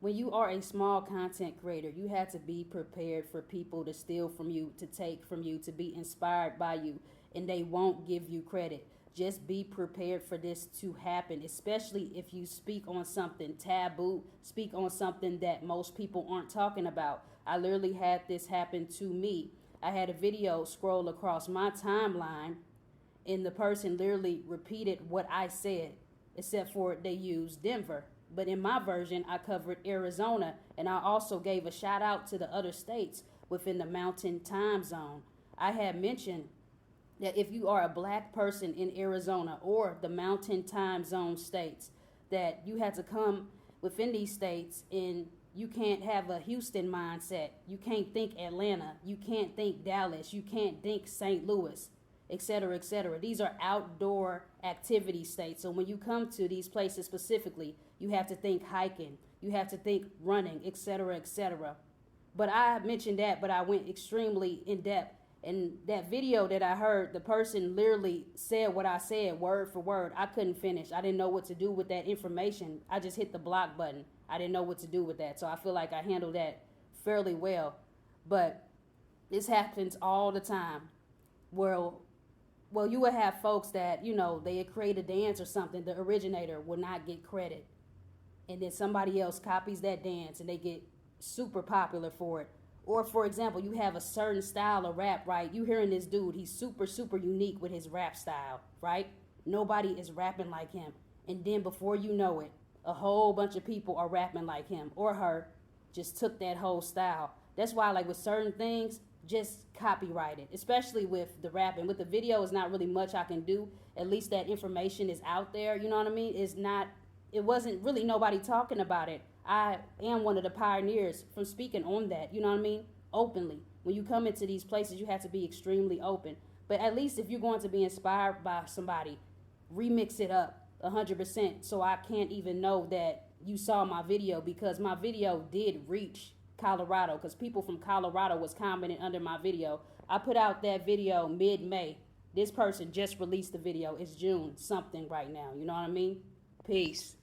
when you are a small content creator, you have to be prepared for people to steal from you, to take from you, to be inspired by you, and they won't give you credit. Just be prepared for this to happen, especially if you speak on something taboo, speak on something that most people aren't talking about. I literally had this happen to me. I had a video scroll across my timeline, and the person literally repeated what I said, except for they used Denver. But in my version, I covered Arizona, and I also gave a shout out to the other states within the mountain time zone. I had mentioned that if you are a black person in Arizona or the mountain time zone states, that you had to come within these states, and you can't have a Houston mindset. You can't think Atlanta. You can't think Dallas. You can't think St. Louis, etc., etc. These are outdoor activity states. So when you come to these places specifically, you have to think hiking, you have to think running, etc., etc. But I mentioned that, but I went extremely in depth. And that video that I heard, the person literally said what I said word for word. I couldn't finish. I didn't know what to do with that information. I just hit the block button. I didn't know what to do with that. So I feel like I handled that fairly well. But this happens all the time. Well, you would have folks that, they create a dance or something. The originator will not get credit. And then somebody else copies that dance and they get super popular for it. Or, for example, you have a certain style of rap, right? You hearing this dude, he's super, super unique with his rap style, right? Nobody is rapping like him. And then before you know it, a whole bunch of people are rapping like him or her, just took that whole style. That's why, like, with certain things, just copyright it, especially with the rapping. With the video, it's not really much I can do. At least that information is out there, you know what I mean? It wasn't really nobody talking about it. I am one of the pioneers from speaking on that, you know what I mean? Openly. When you come into these places, you have to be extremely open. But at least if you're going to be inspired by somebody, remix it up 100% so I can't even know that you saw my video, because my video did reach Colorado, because people from Colorado was commenting under my video. I put out that video mid-May. This person just released the video. It's June something right now, you know what I mean? Peace.